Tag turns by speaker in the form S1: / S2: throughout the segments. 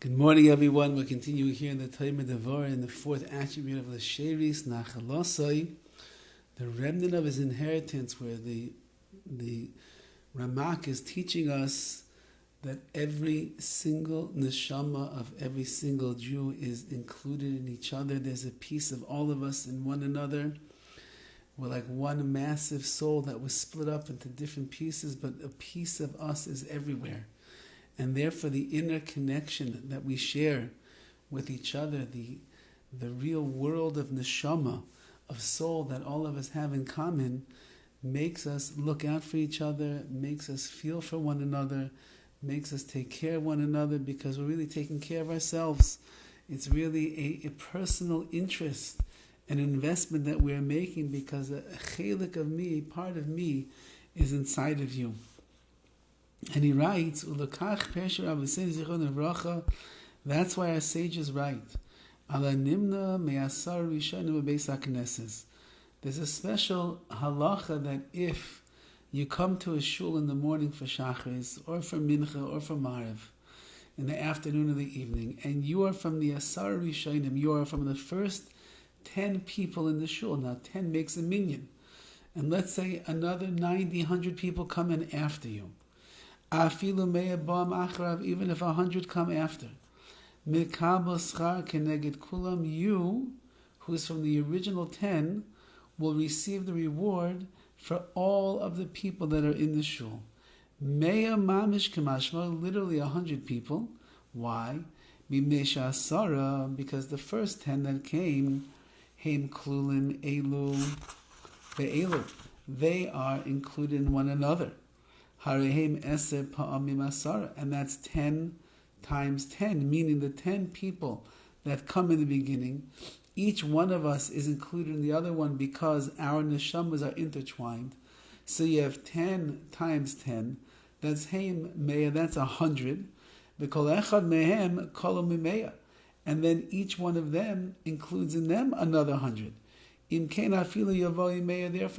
S1: Good morning, everyone. We're continuing here in the DEVORAH in the fourth attribute of the Sheris, Nachas, the remnant of his inheritance, where the Ramak is teaching us that every single neshama of every single Jew is included in each other. There's a piece of all of us in one another. We're like one massive soul that was split up into different pieces, but a piece of us is everywhere. And therefore the inner connection that we share with each other, the real world of neshama, of soul that all of us have in common, makes us look out for each other, makes us feel for one another, makes us take care of one another, because we're really taking care of ourselves. It's really a personal interest, an investment that we're making, because a chelik of me, part of me, is inside of you. And he writes, that's why our sages write, there's a special halacha that if you come to a shul in the morning for Shachris, or for Mincha, or for Maariv, in the afternoon or the evening, and you are from the Asar Rishonim, you are from the first 10 people in the shul. Now 10 makes a minyan. And let's say another 90, 100 people come in after you. Even if 100 come after, you, who's from the original 10, will receive the reward for all of the people that are in the shul. Literally 100 people. Why? Because the first 10 that came, they are included in one another. And that's 10 times 10, meaning the 10 people that come in the beginning, each one of us is included in the other one because our neshamas are intertwined. So you have 10 times 10, that's Haim Meya, that's 100. And then each one of them includes in them another 100. Therefore,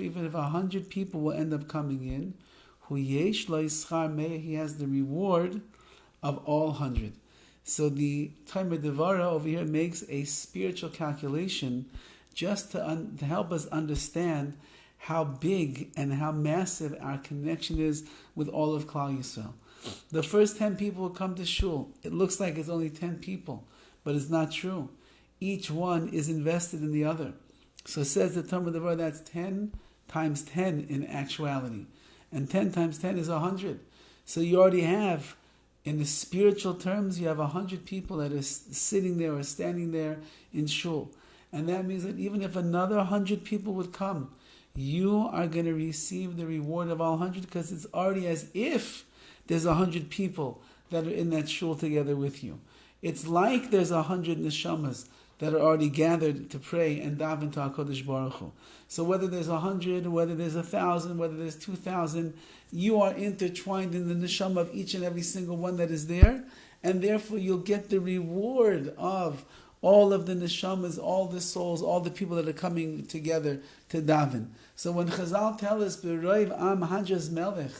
S1: even if 100 people will end up coming in, he has the reward of all 100. So the DEVORAH over here makes a spiritual calculation just to help us understand how big and how massive our connection is with all of Klal Yisrael. The first 10 people will come to shul. It looks like it's only 10 people, but it's not true. Each one is invested in the other. So it says the DEVORAH, that's 10 times 10 in actuality. And 10 times 10 is 100. So you already have, in the spiritual terms, you have 100 people that are sitting there or standing there in shul. And that means that even if another 100 people would come, you are going to receive the reward of all 100, because it's already as if there's 100 people that are in that shul together with you. It's like there's 100 neshamas that are already gathered to pray and daven to HaKadosh Baruch Hu. So whether there's 100, whether there's 1,000, whether there's 2,000, you are intertwined in the neshama of each and every single one that is there, and therefore you'll get the reward of all of the neshamas, all the souls, all the people that are coming together to daven. So when Chazal tell us, B'roiv am hajas melech,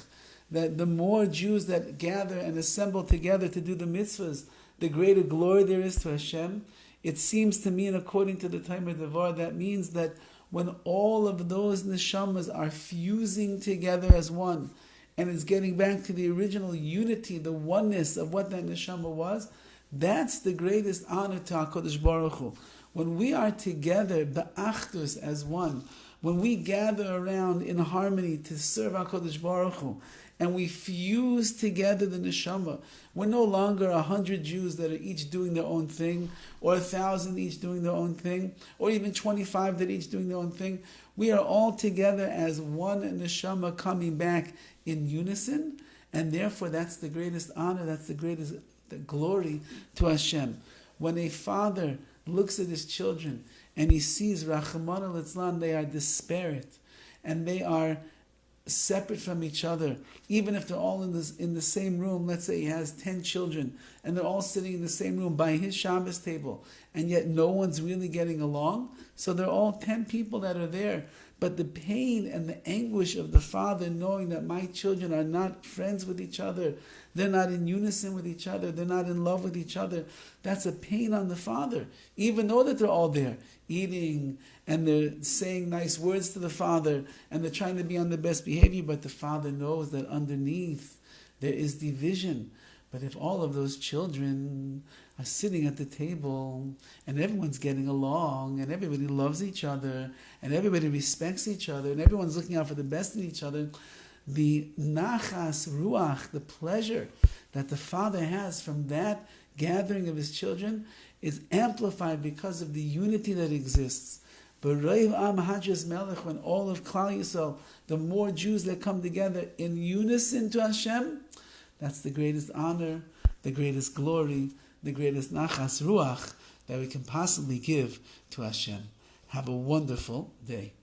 S1: that the more Jews that gather and assemble together to do the mitzvahs, the greater glory there is to Hashem. It seems to me, and according to the DEVORAH, that means that when all of those neshamas are fusing together as one, and it's getting back to the original unity, the oneness of what that neshama was, that's the greatest honor to HaKadosh Baruch Hu. When we are together, ba'achdus, as one, when we gather around in harmony to serve HaKadosh Baruch Hu, and we fuse together the neshama, we're no longer 100 Jews that are each doing their own thing, or 1,000 each doing their own thing, or even 25 that each doing their own thing. We are all together as one neshama coming back in unison, and therefore that's the greatest honor, that's the greatest glory to Hashem. When a father looks at his children and he sees Rachmana litzlan, they are disparate and they are separate from each other, even if they're all in the same room. Let's say he has 10 children and they're all sitting in the same room by his Shabbos table, and yet no one's really getting along. So they're all 10 people that are there. But the pain and the anguish of the father knowing that my children are not friends with each other, they're not in unison with each other, they're not in love with each other, that's a pain on the father. Even though that they're all there eating and they're saying nice words to the father and they're trying to be on the best behavior, but the father knows that underneath there is division. But if all of those children are sitting at the table and everyone's getting along and everybody loves each other and everybody respects each other and everyone's looking out for the best in each other, the Nachas Ruach, the pleasure that the father has from that gathering of his children is amplified because of the unity that exists. When all of Klal Yisrael, the more Jews that come together in unison to Hashem, that's the greatest honor, the greatest glory, the greatest Nachas Ruach that we can possibly give to Hashem. Have a wonderful day.